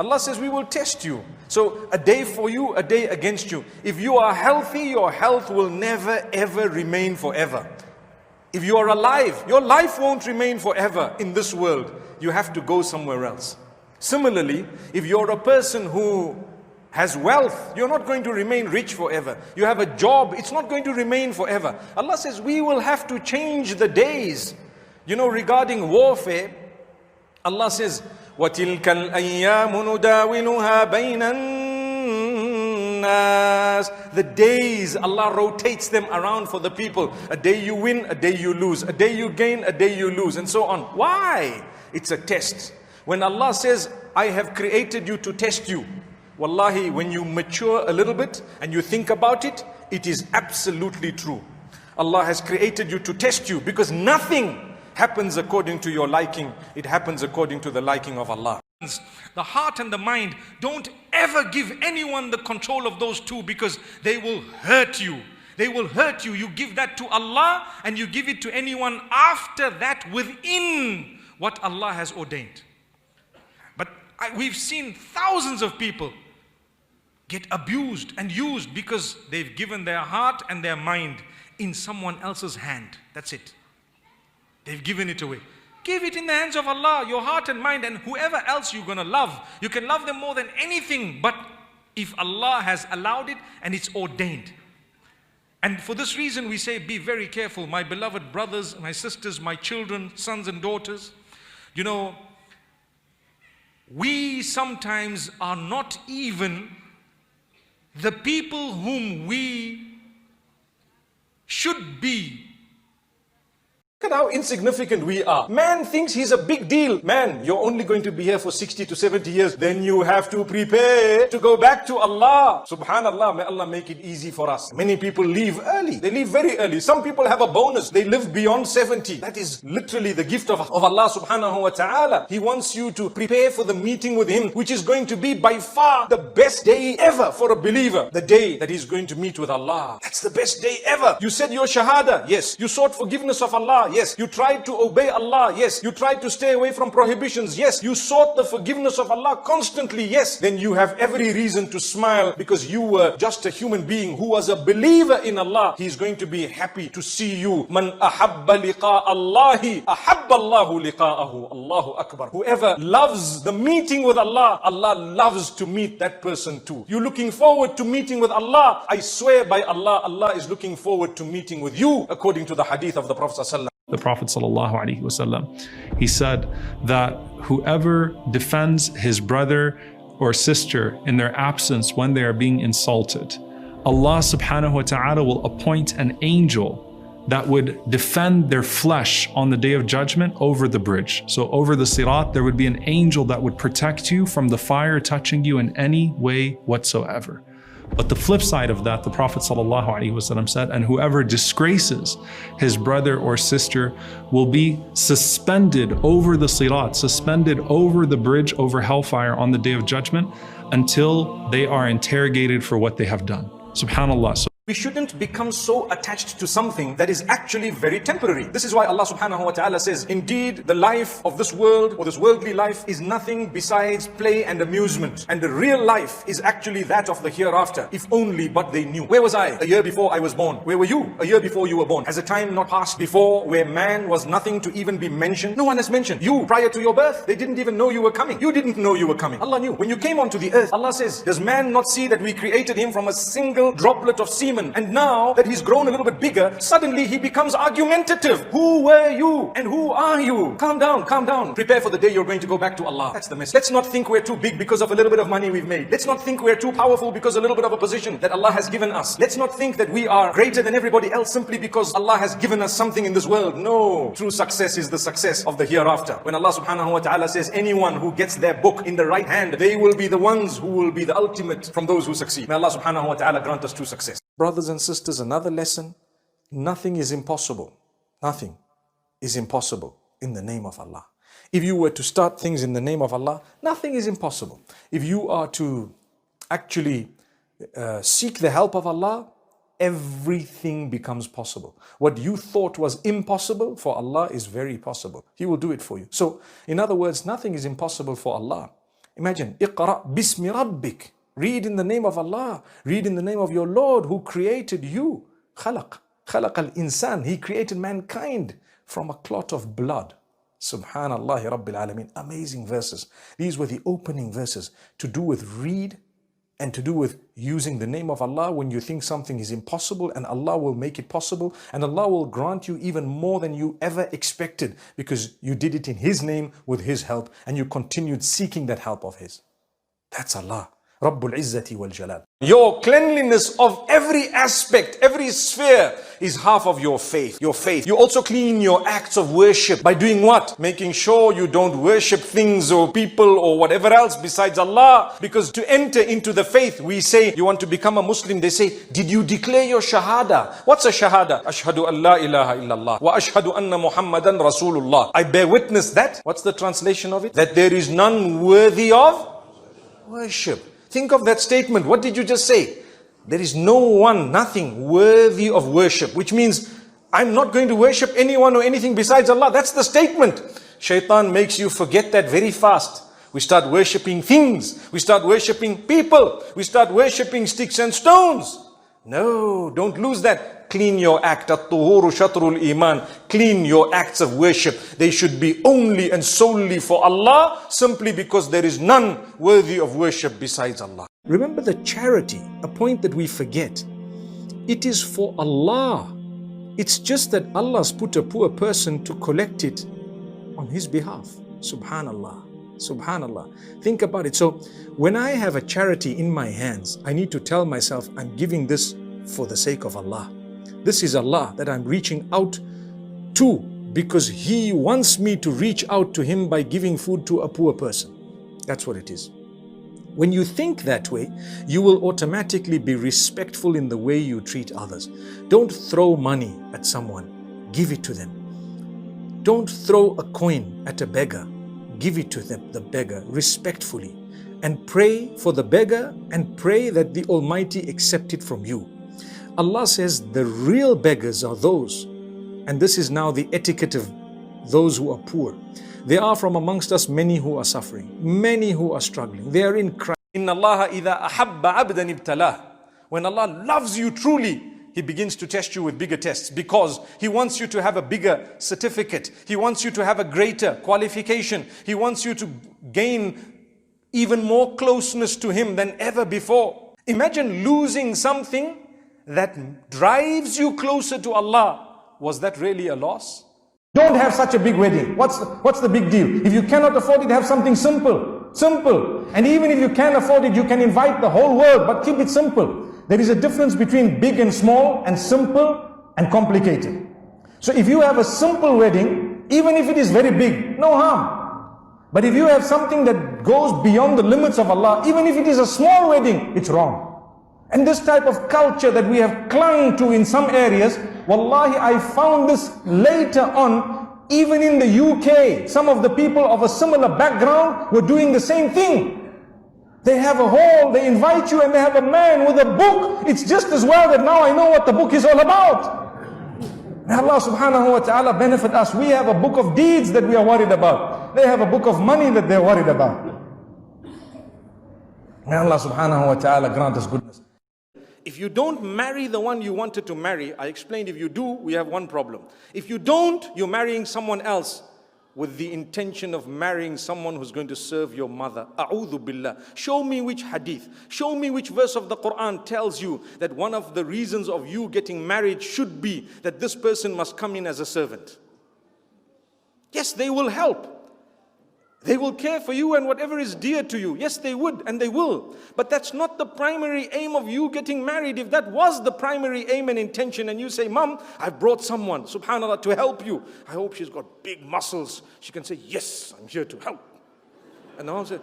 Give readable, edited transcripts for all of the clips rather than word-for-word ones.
Allah says we will test you. So a day for you, a day against you. If you are healthy, your health will never ever remain forever. If you are alive, your life won't remain forever in this world. You have to go somewhere else. Similarly, if you're a person who has wealth, you're not going to remain rich forever. You have a job, it's not going to remain forever. Allah says we will have to change the days. You know, regarding warfare, Allah says, وَتِلْكَ الْأَيَّامُ نُدَاوِلُهَا بَيْنَ النَّاسِ. The days, Allah rotates them around for the people. A day you win, a day you lose. A day you gain, a day you lose, and so on. Why? It's a test. When Allah says, I have created you to test you, wallahi, when you mature a little bit and you think about it, it is absolutely true. Allah has created you to test you, because nothing happens according to your liking. It happens according to the liking of Allah. The heart and the mind, don't ever give anyone the control of those two, because they will hurt you. They will hurt you. You give that to Allah and you give it to anyone after that within what Allah has ordained. But we've seen thousands of people get abused and used because they've given their heart and their mind in someone else's hand. That's it. They've given it away. Give it in the hands of Allah, your heart and mind, and whoever else you're going to love. You can love them more than anything, but if Allah has allowed it and it's ordained. And for this reason we say, be very careful, my beloved brothers, my sisters, my children, sons and daughters. You know, we sometimes are not even the people whom we should be. Look at how insignificant we are. Man thinks he's a big deal. Man, you're only going to be here for 60 to 70 years. Then you have to prepare to go back to Allah. Subhanallah, may Allah make it easy for us. Many people leave early. They leave very early. Some people have a bonus. They live beyond 70. That is literally the gift of Allah subhanahu wa ta'ala. He wants you to prepare for the meeting with Him, which is going to be by far the best day ever for a believer. The day that he's going to meet with Allah. That's the best day ever. You said your shahada. Yes. You sought forgiveness of Allah. Yes. You tried to obey Allah. Yes. You tried to stay away from prohibitions. Yes. You sought the forgiveness of Allah constantly. Yes. Then you have every reason to smile, because you were just a human being who was a believer in Allah. He's going to be happy to see you. Man ahabba liqa Allahi ahabba Allahu liqa'ahu. Allahu Akbar. Whoever loves the meeting with Allah, Allah loves to meet that person too. You're looking forward to meeting with Allah. I swear by Allah, Allah is looking forward to meeting with you, according to the hadith of the Prophet ﷺ. The Prophet ﷺ, he said that whoever defends his brother or sister in their absence when they are being insulted, Allah subhanahu wa ta'ala will appoint an angel that would defend their flesh on the day of judgment over the bridge. So over the sirat, there would be an angel that would protect you from the fire touching you in any way whatsoever. But the flip side of that, the Prophet ﷺ said, and whoever disgraces his brother or sister will be suspended over the sirat, suspended over the bridge over hellfire on the day of judgment until they are interrogated for what they have done. SubhanAllah. We shouldn't become so attached to something that is actually very temporary. This is why Allah subhanahu wa ta'ala says, indeed, the life of this world, or this worldly life, is nothing besides play and amusement. And the real life is actually that of the hereafter, if only but they knew. Where was I a year before I was born? Where were you a year before you were born? Has a time not passed before where man was nothing to even be mentioned? No one has mentioned you prior to your birth. They didn't even know you were coming. You didn't know you were coming. Allah knew. When you came onto the earth, Allah says, does man not see that we created him from a single droplet of semen? And now that he's grown a little bit bigger, suddenly he becomes argumentative. Who were you? And who are you? Calm down, calm down. Prepare for the day you're going to go back to Allah. That's the message. Let's not think we're too big because of a little bit of money we've made. Let's not think we're too powerful because a little bit of a position that Allah has given us. Let's not think that we are greater than everybody else simply because Allah has given us something in this world. No. True success is the success of the hereafter. When Allah subhanahu wa ta'ala says, anyone who gets their book in the right hand, they will be the ones who will be the ultimate from those who succeed. May Allah subhanahu wa ta'ala grant us true success. Brothers and sisters, another lesson, nothing is impossible. Nothing is impossible in the name of Allah. If you were to start things in the name of Allah, nothing is impossible. If you are to actually seek the help of Allah, everything becomes possible. What you thought was impossible for Allah is very possible. He will do it for you. So, in other words, nothing is impossible for Allah. Imagine, اقرأ باسم ربك. Read in the name of Allah. Read in the name of your Lord who created you. خلق الإنسان. He created mankind from a clot of blood. Subhanallah Rabbil Alameen. Amazing verses. These were the opening verses to do with read and to do with using the name of Allah when you think something is impossible, and Allah will make it possible, and Allah will grant you even more than you ever expected because you did it in His name with His help and you continued seeking that help of His. That's Allah. Rabbul Izzati wal Jalal. Your cleanliness of every aspect, every sphere is half of your faith. Your faith. You also clean your acts of worship by doing what? Making sure you don't worship things or people or whatever else besides Allah. Because to enter into the faith, we say, you want to become a Muslim, they say, did you declare your shahada? What's a shahada? Ashhadu an la ilaha illallah wa ashhadu anna Muhammadan Rasulullah. I bear witness that. What's the translation of it? That there is none worthy of worship. Think of that statement. What did you just say? There is no one, nothing worthy of worship, which means I'm not going to worship anyone or anything besides Allah. That's the statement. Shaitan makes you forget that very fast. We start worshipping things. We start worshipping people. We start worshipping sticks and stones. No, don't lose that. Clean your act. At-tuhuru shatrul iman. Clean your acts of worship. They should be only and solely for Allah, simply because there is none worthy of worship besides Allah. Remember the charity, a point that we forget. It is for Allah. It's just that Allah's put a poor person to collect it on His behalf. Subhanallah. Subhanallah. Think about it. So when I have a charity in my hands, I need to tell myself, I'm giving this for the sake of Allah. This is Allah that I'm reaching out to because He wants me to reach out to Him by giving food to a poor person. That's what it is. When you think that way, you will automatically be respectful in the way you treat others. Don't throw money at someone. Give it to them. Don't throw a coin at a beggar. Give it to them, the beggar, respectfully. And pray for the beggar and pray that the Almighty accept it from you. Allah says the real beggars are those, and this is now the etiquette of those who are poor. There are from amongst us many who are suffering, many who are struggling. They are in Christ. Inna Allah idha ahabba abdan ibtalah. When Allah loves you truly, He begins to test you with bigger tests because He wants you to have a bigger certificate. He wants you to have a greater qualification. He wants you to gain even more closeness to Him than ever before. Imagine losing something that drives you closer to Allah. Was that really a loss? Don't have such a big wedding. What's the big deal? If you cannot afford it, have something simple. Simple. And even if you can afford it, you can invite the whole world, but keep it simple. There is a difference between big and small and simple and complicated. So if you have a simple wedding, even if it is very big, no harm. But if you have something that goes beyond the limits of Allah, even if it is a small wedding, it's wrong. And this type of culture that we have clung to in some areas, wallahi, I found this later on, even in the UK. Some of the people of a similar background were doing the same thing. They have a hall, they invite you and they have a man with a book. It's just as well that now I know what the book is all about. May Allah subhanahu wa ta'ala benefit us. We have a book of deeds that we are worried about. They have a book of money that they're worried about. May Allah subhanahu wa ta'ala grant us goodness. If you don't marry the one you wanted to marry, I explained if you do, we have one problem. If you don't, you're marrying someone else with the intention of marrying someone who's going to serve your mother. A'udhu billah. Show me which hadith, show me which verse of the Quran tells you that one of the reasons of you getting married should be that this person must come in as a servant. Yes, they will help. They will care for you and whatever is dear to you. Yes, they would and they will. But that's not the primary aim of you getting married. If that was the primary aim and intention and you say, Mom, I've brought someone, subhanAllah, to help you. I hope she's got big muscles. She can say, yes, I'm here to help. And the mom said,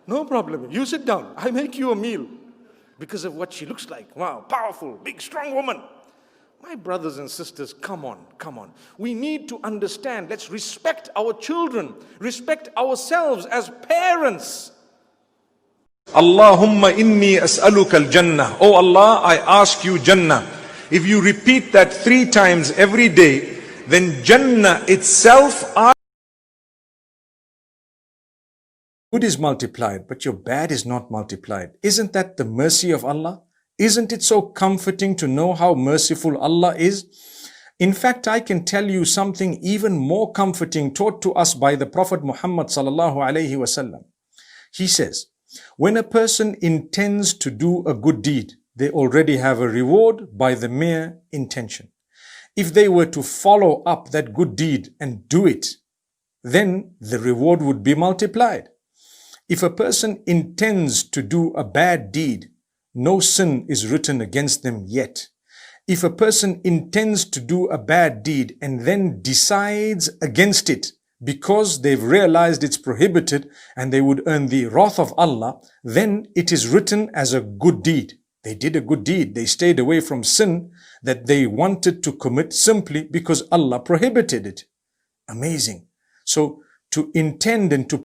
no problem. You sit down. I make you a meal. Because of what she looks like. Wow, powerful, big, strong woman. My brothers and sisters, come on, come on. We need to understand, let's respect our children, respect ourselves as parents. Allahumma inni as'aluka al-jannah. Oh Allah, I ask you Jannah. If you repeat that 3 times every day, then Jannah itself good is multiplied, but your bad is not multiplied. Isn't that the mercy of Allah? Isn't it so comforting to know how merciful Allah is? In fact, I can tell you something even more comforting taught to us by the Prophet Muhammad sallallahu alaihi wasallam. He says, when a person intends to do a good deed, they already have a reward by the mere intention. If they were to follow up that good deed and do it, then the reward would be multiplied. If a person intends to do a bad deed, no sin is written against them yet. If a person intends to do a bad deed and then decides against it because they've realized it's prohibited and they would earn the wrath of Allah, then it is written as a good deed. They did a good deed. They stayed away from sin that they wanted to commit simply because Allah prohibited it. Amazing. So to intend and to